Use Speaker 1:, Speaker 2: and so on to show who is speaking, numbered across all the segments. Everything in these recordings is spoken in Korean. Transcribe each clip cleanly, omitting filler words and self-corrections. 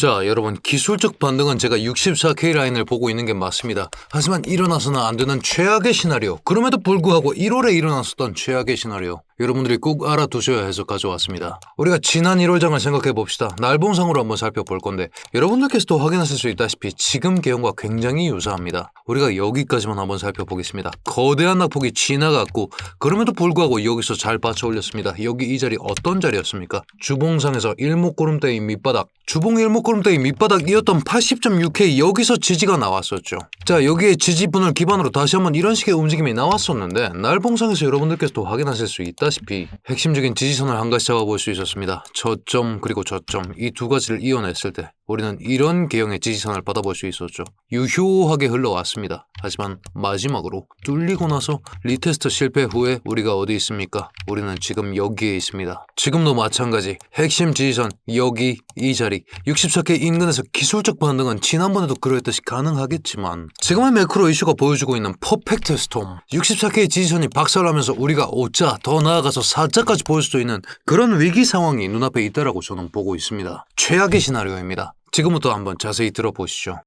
Speaker 1: 자, 여러분, 기술적 반등은 제가 64K 라인을 보고 있는 게 맞습니다. 하지만 일어나서는 안 되는 최악의 시나리오, 그럼에도 불구하고 1월에 일어났었던 최악의 시나리오, 여러분들이 꼭 알아두셔야 해서 가져왔습니다. 우리가 지난 1월장을 생각해 봅시다. 날봉상으로 한번 살펴볼 건데 여러분들께서도 확인하실 수 있다시피 지금 개형과 굉장히 유사합니다. 우리가 여기까지만 한번 살펴보겠습니다. 거대한 낙폭이 지나갔고 그럼에도 불구하고 여기서 잘 받쳐 올렸습니다. 여기 이 자리 어떤 자리였습니까? 주봉상에서 일목구름대의 밑바닥, 주봉 일목구름대의 밑바닥이었던 80.6K, 여기서 지지가 나왔었죠. 자, 여기에 지지분을 기반으로 다시 한번 이런 식의 움직임이 나왔었는데 날봉상에서 여러분들께서도 확인하실 수 있다시피 핵심적인 지지선을 한 가지 잡아볼 수 있었습니다. 저점 그리고 저점, 이 두 가지를 이어냈을 때 우리는 이런 개형의 지지선을 받아볼 수 있었죠. 유효하게 흘러왔습니다. 하지만 마지막으로 뚫리고 나서 리테스트 실패 후에 우리가 어디 있습니까? 우리는 지금 여기에 있습니다. 지금도 마찬가지 핵심 지지선 여기 이 자리 64K 인근에서 기술적 반등은 지난번에도 그랬듯이 가능하겠지만 지금의 매크로 이슈가 보여주고 있는 퍼펙트 스톰, 64K 지지선이 박살나면서 우리가 5자 더 나아가서 4자까지 보일 수도 있는 그런 위기 상황이 눈앞에 있다라고 저는 보고 있습니다. 최악의 시나리오입니다. 지금부터 한번 자세히 들어보시죠.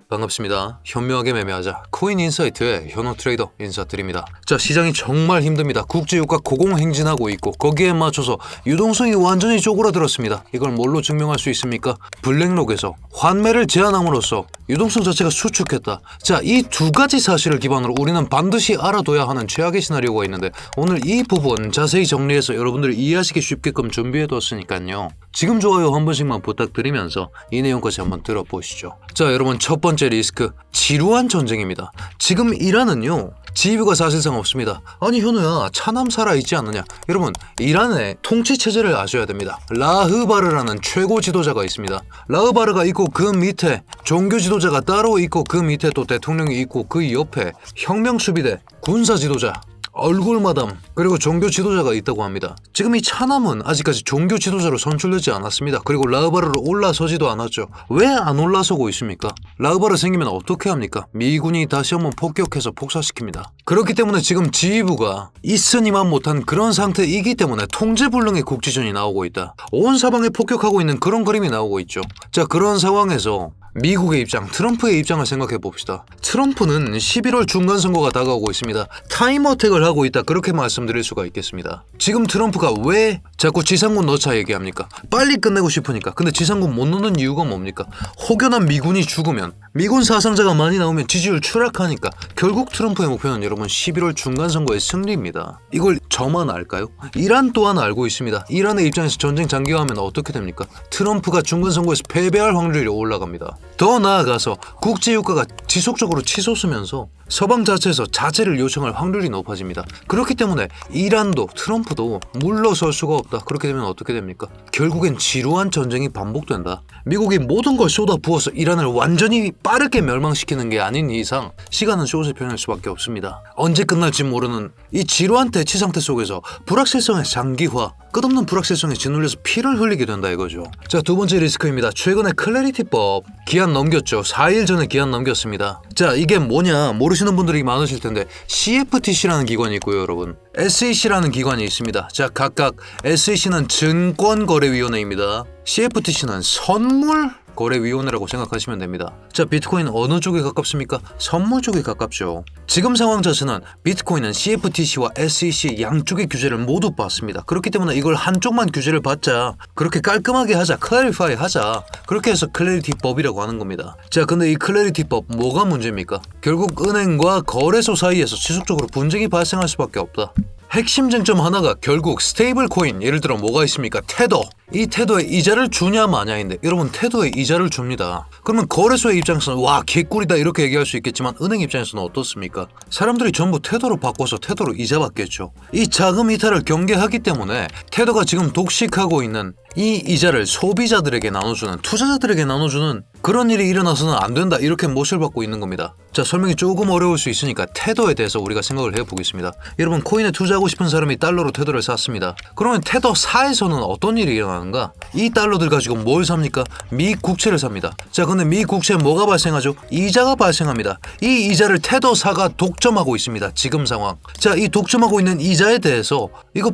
Speaker 1: 반갑습니다. 현명하게 매매하자 코인인사이트의 현호 트레이더 인사드립니다. 자, 시장이 정말 힘듭니다. 국제유가 고공행진하고 있고 거기에 맞춰서 유동성이 완전히 쪼그라들었습니다. 이걸 뭘로 증명할 수 있습니까? 블랙록에서 환매를 제한함으로써 유동성 자체가 수축했다. 자, 이 두 가지 사실을 기반으로 우리는 반드시 알아둬야 하는 최악의 시나리오가 있는데 오늘 이 부분 자세히 정리해서 여러분들이 이해하시기 쉽게끔 준비해뒀으니까요. 지금 좋아요 한 번씩만 부탁드리면서 이 내용까지 한번 들어보시죠. 자, 여러분, 첫 번째 리스크, 지루한 전쟁입니다. 지금 이란은요, 지휘부가 사실상 없습니다. 아니 현우야, 차남 살아있지 않느냐? 여러분, 이란의 통치체제를 아셔야 됩니다. 라흐바르라는 최고 지도자가 있습니다. 라흐바르가 있고 그 밑에 종교 지도자가 따로 있고 그 밑에 또 대통령이 있고 그 옆에 혁명수비대, 군사 지도자, 얼굴마담, 그리고 종교 지도자가 있다고 합니다. 지금 이 차남은 아직까지 종교 지도자로 선출되지 않았습니다. 그리고 라흐바르로 올라서지도 않았죠. 왜 안 올라서고 있습니까? 라흐바르 생기면 어떻게 합니까? 미군이 다시 한번 폭격해서 폭사시킵니다. 그렇기 때문에 지금 지휘부가 있으니만 못한 그런 상태이기 때문에 통제불능의 국지전이 나오고 있다. 온 사방에 폭격하고 있는 그런 그림이 나오고 있죠. 자, 그런 상황에서 미국의 입장, 트럼프의 입장을 생각해 봅시다. 트럼프는 11월 중간선거가 다가오고 있습니다. 타임어택을 하고 있다, 그렇게 말씀드릴 수가 있겠습니다. 지금 트럼프가 왜 자꾸 지상군 넣자 얘기합니까? 빨리 끝내고 싶으니까. 근데 지상군 못 넣는 이유가 뭡니까? 혹여나 미군이 죽으면, 미군 사상자가 많이 나오면 지지율 추락하니까. 결국 트럼프의 목표는 여러분 11월 중간선거의 승리입니다. 이걸 저만 알까요? 이란 또한 알고 있습니다. 이란의 입장에서 전쟁 장기화하면 어떻게 됩니까? 트럼프가 중간선거에서 패배할 확률이 올라갑니다. 더 나아가서 국제유가가 지속적으로 치솟으면서 서방 자체에서 자제를 요청할 확률이 높아집니다. 그렇기 때문에 이란도 트럼프도 물러설 수가 없다. 그렇게 되면 어떻게 됩니까? 결국엔 지루한 전쟁이 반복된다. 미국이 모든 걸 쏟아부어서 이란을 완전히 빠르게 멸망시키는 게 아닌 이상 시간은 쇼세 편할 수밖에 없습니다. 언제 끝날지 모르는 이 지루한 대치 상태 속에서 불확실성의 장기화, 끝없는 불확실성에 짓눌려서 피를 흘리게 된다 이거죠. 자, 두 번째 리스크입니다. 최근에 클래리티법 기한 넘겼죠. 4일 전에 기한 넘겼습니다. 자, 이게 뭐냐 모르시는 분들이 많으실 텐데 CFTC라는 기관이 있고요, 여러분. SEC라는 기관이 있습니다. 자, 각각 SEC는 증권거래위원회입니다. CFTC는 선물거래위원회라고 생각하시면 됩니다. 자, 비트코인 어느 쪽에 가깝습니까? 선물 쪽에 가깝죠. 지금 상황 자체는 비트코인은 CFTC와 SEC 양쪽의 규제를 모두 받습니다. 그렇기 때문에 이걸 한쪽만 규제를 받자, 그렇게 깔끔하게 하자, 클래리파이 하자, 그렇게 해서 클래리티법이라고 하는 겁니다. 자, 근데 이 클래리티법 뭐가 문제입니까? 결국 은행과 거래소 사이에서 지속적으로 분쟁이 발생할 수밖에 없다. 핵심 쟁점 하나가 결국 스테이블 코인, 예를 들어 뭐가 있습니까? 테더. 이 테더에 이자를 주냐 마냐인데, 여러분, 테더에 이자를 줍니다. 그러면 거래소의 입장에서는 와 개꿀이다 이렇게 얘기할 수 있겠지만 은행 입장에서는 어떻습니까? 사람들이 전부 테더로 바꿔서 테더로 이자 받겠죠. 이 자금 이탈을 경계하기 때문에 테더가 지금 독식하고 있는 이 이자를 소비자들에게 나눠주는, 투자자들에게 나눠주는 그런 일이 일어나서는 안 된다, 이렇게 못을 받고 있는 겁니다. 자, 설명이 조금 어려울 수 있으니까 테더에 대해서 우리가 생각을 해보겠습니다. 여러분, 코인에 투자하고 싶은 사람이 달러로 테더를 샀습니다. 그러면 테더 사에서는 어떤 일이 일어나는 하는가? 이 달러들 가지고 뭘 삽니까? 미 국채를 삽니다. 자, 근데 미 국채에 뭐가 발생하죠? 이자가 발생합니다. 이 이자를 테더사가 독점하고 있습니다. 지금 상황. 자, 이 독점하고 있는 이자에 대해서 이거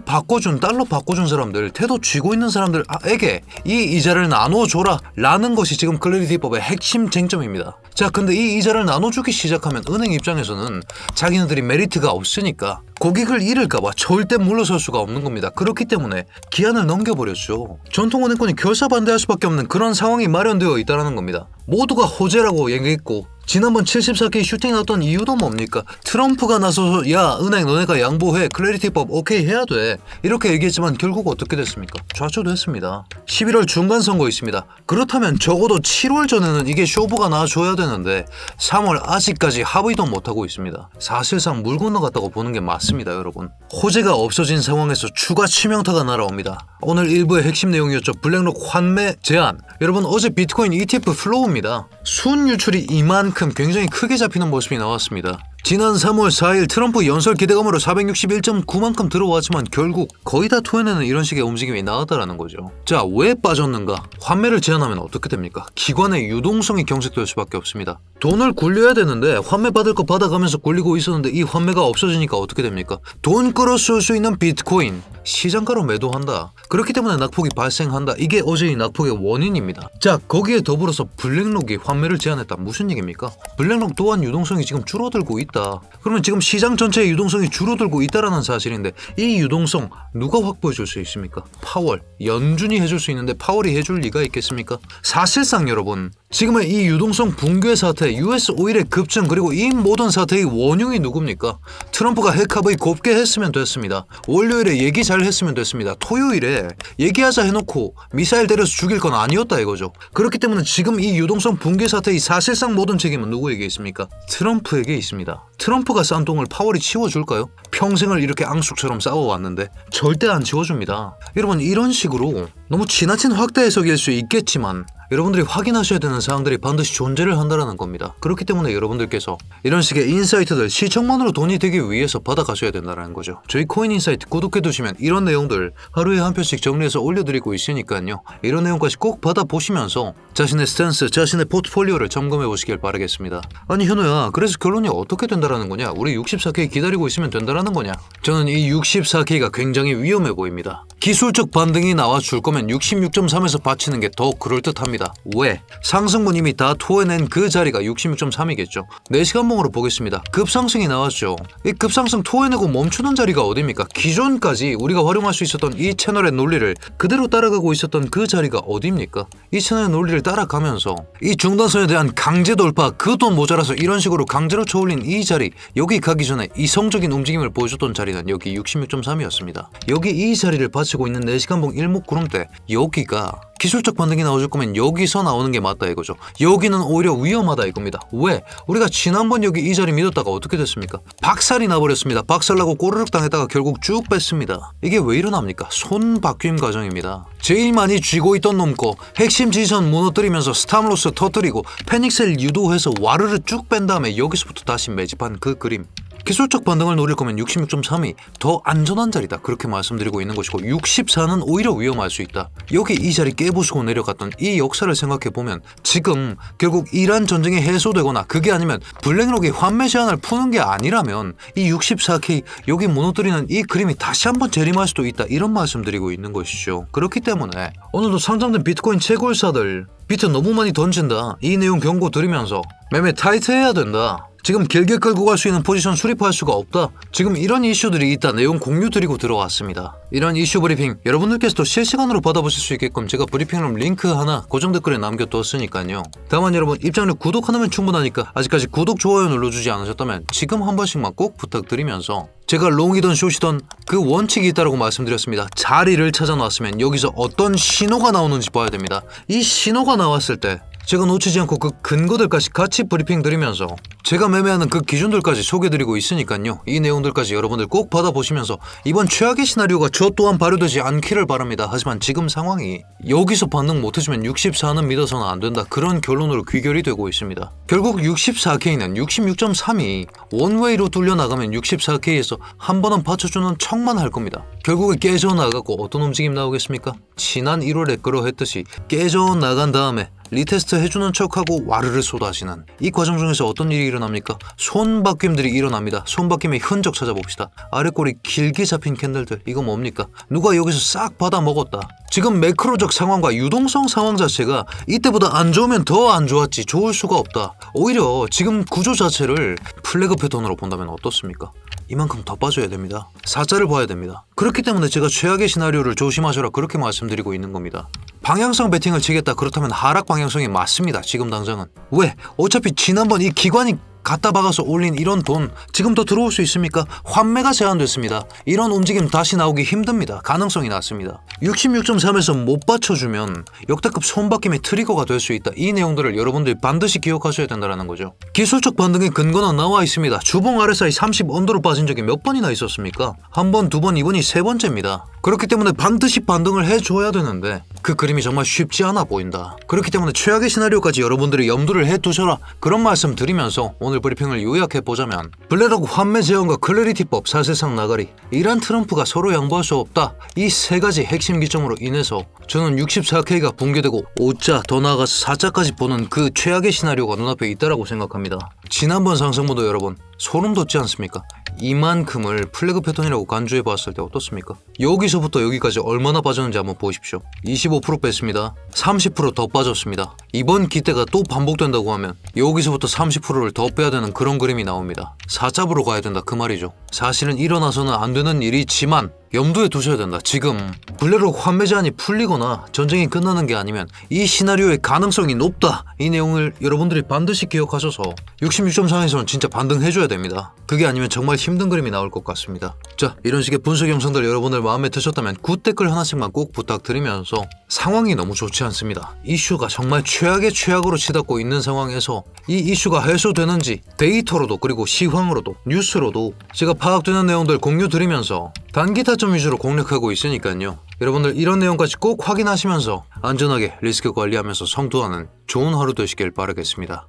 Speaker 1: 달러 바꿔준 사람들, 테더 쥐고 있는 사람들에게 이 이자를 나눠줘라 라는 것이 지금 클래리티법의 핵심 쟁점입니다. 자, 근데 이 이자를 나눠주기 시작하면 은행 입장에서는 자기네들이 메리트가 없으니까 고객을 잃을까봐 절대 물러설 수가 없는 겁니다. 그렇기 때문에 기한을 넘겨버렸죠. 전통은행권이 결사 반대할 수밖에 없는 그런 상황이 마련되어 있다는 겁니다. 모두가 호재라고 얘기했고 지난번 74K 슈팅 나왔던 이유도 뭡니까? 트럼프가 나서서 야 은행 너네가 양보해 클래리티법 오케이 해야 돼 이렇게 얘기했지만 결국 어떻게 됐습니까? 좌초됐습니다. 11월 중간선거 있습니다. 그렇다면 적어도 7월 전에는 이게 쇼부가 나와줘야 되는데 3월 아직까지 합의도 못하고 있습니다. 사실상 물 건너갔다고 보는 게 맞습니다. 여러분. 호재가 없어진 상황에서 추가 치명타가 날아옵니다. 오늘 일부의 핵심 내용이었죠. 블랙록 환매 제한. 여러분 어제 비트코인 ETF 플로우입니다. 순 유출이 이만큼 굉장히 크게 잡히는 모습이 나왔습니다. 지난 3월 4일 트럼프 연설 기대감으로 461.9만큼 들어왔지만 결국 거의 다 토해내는 이런 식의 움직임이 나왔다라는 거죠. 자, 왜 빠졌는가? 환매를 제한하면 어떻게 됩니까? 기관의 유동성이 경색될 수밖에 없습니다. 돈을 굴려야 되는데 환매 받을 거 받아가면서 굴리고 있었는데 이 환매가 없어지니까 어떻게 됩니까? 돈 끌어 쓸 수 있는 비트코인 시장가로 매도한다. 그렇기 때문에 낙폭이 발생한다. 이게 어제의 낙폭의 원인입니다. 자, 거기에 더불어서 블랙록이 환매를 제한했다. 무슨 얘기입니까? 블랙록 또한 유동성이 지금 줄어들고 있다. 그러면 지금 시장 전체의 유동성이 줄어들고 있다라는 사실인데 이 유동성 누가 확보해 줄 수 있습니까? 파월, 연준이 해줄 수 있는데 파월이 해줄 리가 있겠습니까? 사실상 여러분 지금의 이 유동성 붕괴 사태, US 오일의 급증 그리고 이 모든 사태의 원흉이 누굽니까? 트럼프가 핵합의 곱게 했으면 됐습니다. 월요일에 얘기 잘 했으면 됐습니다. 토요일에 얘기하자 해놓고 미사일 때려서 죽일 건 아니었다 이거죠. 그렇기 때문에 지금 이 유동성 붕괴 사태의 사실상 모든 책임은 누구에게 있습니까? 트럼프에게 있습니다. 트럼프가 싼 똥을 파월이 치워줄까요? 평생을 이렇게 앙숙처럼 싸워왔는데 절대 안 치워줍니다. 여러분 이런 식으로 너무 지나친 확대 해석일 수 있겠지만 여러분들이 확인하셔야 되는 사항들이 반드시 존재를 한다는 겁니다. 그렇기 때문에 여러분들께서 이런 식의 인사이트들 시청만으로 돈이 되기 위해서 받아가셔야 된다는 거죠. 저희 코인 인사이트 구독해두시면 이런 내용들 하루에 한 편씩 정리해서 올려드리고 있으니까요. 이런 내용까지 꼭 받아보시면서 자신의 스탠스, 자신의 포트폴리오를 점검해 보시길 바라겠습니다. 아니 현우야, 그래서 결론이 어떻게 된다라는 거냐? 우리 64K 기다리고 있으면 된다라는 거냐? 저는 이 64K가 굉장히 위험해 보입니다. 기술적 반등이 나와줄 거면 66.3에서 받치는 게 더 그럴듯합니다. 왜? 상승분 이미 다 토해낸 그 자리가 66.3이겠죠. 4시간 봉으로 보겠습니다. 급상승이 나왔죠. 이 급상승 토해내고 멈추는 자리가 어디입니까? 기존까지 우리가 활용할 수 있었던 이 채널의 논리를 그대로 따라가고 있었던 그 자리가 어디입니까? 이 채널의 논리를 따라가면서 이 중단선에 대한 강제 돌파, 그 돈 모자라서 이런 식으로 강제로 쳐올린 이 자리, 여기 가기 전에 이성적인 움직임을 보여줬던 자리는 여기 66.3이었습니다. 여기 이 자리를 받치고 있는 4시간 봉 일목구름대, 여기가 기술적 반등이 나와줄 거면 여기서 나오는 게 맞다 이거죠. 여기는 오히려 위험하다 이겁니다. 왜? 우리가 지난번 여기 이 자리 믿었다가 어떻게 됐습니까? 박살이 나버렸습니다. 박살나고 꼬르륵 당했다가 결국 쭉 뺐습니다. 이게 왜 일어납니까? 손바뀜 과정입니다. 제일 많이 쥐고 있던 놈 거 핵심 지선 무너뜨리면서 스탑로스 터뜨리고 패닉셀 유도해서 와르르 쭉 뺀 다음에 여기서부터 다시 매집한 그 그림. 기술적 반등을 노릴 거면 66.3이 더 안전한 자리다 그렇게 말씀드리고 있는 것이고 64는 오히려 위험할 수 있다. 여기 이 자리 깨부수고 내려갔던 이 역사를 생각해보면 지금 결국 이란 전쟁이 해소되거나 그게 아니면 블랙록이 환매 제한을 푸는 게 아니라면 이 64K 여기 무너뜨리는 이 그림이 다시 한번 재림할 수도 있다 이런 말씀드리고 있는 것이죠. 그렇기 때문에 오늘도 상장된 비트코인 채굴사들 비트 너무 많이 던진다 이 내용 경고 드리면서 매매 타이트해야 된다. 지금 길게 끌고 갈 수 있는 포지션 수립할 수가 없다. 지금 이런 이슈들이 있다 내용 공유 드리고 들어왔습니다. 이런 이슈 브리핑 여러분들께서도 실시간으로 받아보실 수 있게끔 제가 브리핑룸 링크 하나 고정 댓글에 남겨뒀으니까요. 다만 여러분 입장료 구독 하나면 충분하니까 아직까지 구독 좋아요 눌러주지 않으셨다면 지금 한 번씩만 꼭 부탁드리면서 제가 롱이든 숏이든 그 원칙이 있다고 말씀드렸습니다. 자리를 찾아놨으면 여기서 어떤 신호가 나오는지 봐야 됩니다. 이 신호가 나왔을 때 제가 놓치지 않고 그 근거들까지 같이 브리핑 드리면서 제가 매매하는 그 기준들까지 소개드리고 있으니까요. 이 내용들까지 여러분들 꼭 받아보시면서 이번 최악의 시나리오가 저 또한 발효되지 않기를 바랍니다. 하지만 지금 상황이 여기서 반등 못해주면 64는 믿어서는 안 된다. 그런 결론으로 귀결이 되고 있습니다. 결국 64K는 66.3이 원웨이로 뚫려 나가면 64K에서 한 번은 받쳐주는 척만 할 겁니다. 결국에 깨져나가고 어떤 움직임 나오겠습니까? 지난 1월에 그러했듯이 깨져나간 다음에 리테스트 해주는 척하고 와르르 쏟아지는 이 과정 중에서 어떤 일이 일어납니까? 손바뀜들이 일어납니다. 손바뀜의 흔적 찾아봅시다. 아래 꼬리 길게 잡힌 캔들들, 이거 뭡니까? 누가 여기서 싹 받아 먹었다. 지금 매크로적 상황과 유동성 상황 자체가 이때보다 안 좋으면 더 안 좋았지 좋을 수가 없다. 오히려 지금 구조 자체를 플래그 패턴으로 본다면 어떻습니까? 이만큼 더 빠져야 됩니다. 사자를 봐야 됩니다. 그렇기 때문에 제가 최악의 시나리오를 조심하셔라 그렇게 말씀드리고 있는 겁니다. 방향성 베팅을 치겠다 그렇다면 하락 방향성이 맞습니다. 지금 당장은. 왜? 어차피 지난번 이 기관이 갖다 박아서 올린 이런 돈 지금 더 들어올 수 있습니까? 환매가 제한됐습니다. 이런 움직임 다시 나오기 힘듭니다. 가능성이 낮습니다. 66.3에서 못 받쳐주면 역대급 손바뀜의 트리거가 될 수 있다. 이 내용들을 여러분들 반드시 기억하셔야 된다는 거죠. 기술적 반등의 근거는 나와 있습니다. 주봉 RSI 30 언더로 빠진 적이 몇 번이나 있었습니까? 한 번, 두 번, 이번이 세 번째입니다. 그렇기 때문에 반드시 반등을 해줘야 되는데 그 그림이 정말 쉽지 않아 보인다. 그렇기 때문에 최악의 시나리오까지 여러분들이 염두를 해두셔라 그런 말씀 드리면서 오늘 브리핑을 요약해보자면 블랙록 환매 제한과 클래리티법 사실상 나가리 이란 트럼프가 서로 양보할 수 없다. 이 세 가지 핵심 기점으로 인해서 저는 64K가 붕괴되고 5자 더 나아가서 4자까지 보는 그 최악의 시나리오가 눈앞에 있다라고 생각합니다. 지난번 상승분도 여러분 소름 돋지 않습니까? 이만큼을 플래그 패턴이라고 간주해 봤을 때 어떻습니까? 여기서부터 여기까지 얼마나 빠졌는지 한번 보십시오. 25% 뺐습니다. 30% 더 빠졌습니다. 이번 기대가 또 반복된다고 하면 여기서부터 30%를 더 빼야 되는 그런 그림이 나옵니다. 4잡으로 가야 된다 그 말이죠. 사실은 일어나서는 안 되는 일이지만 염두에 두셔야 된다. 지금 블랙록 환매 제한이 풀리거나 전쟁이 끝나는 게 아니면 이 시나리오의 가능성이 높다. 이 내용을 여러분들이 반드시 기억하셔서 66.3에서는 진짜 반등해줘야 됩니다. 그게 아니면 정말 힘든 그림이 나올 것 같습니다. 자, 이런 식의 분석 영상들 여러분들 마음에 드셨다면 굿 댓글 하나씩만 꼭 부탁드리면서 상황이 너무 좋지 않습니다. 이슈가 정말 최악의 최악으로 치닫고 있는 상황에서 이 이슈가 해소되는지 데이터로도 그리고 시황으로도 뉴스로도 제가 파악되는 내용들 공유 드리면서 단기 타점 위주로 공략하고 있으니까요. 여러분들 이런 내용까지 꼭 확인하시면서 안전하게 리스크 관리하면서 성투하는 좋은 하루 되시길 바라겠습니다.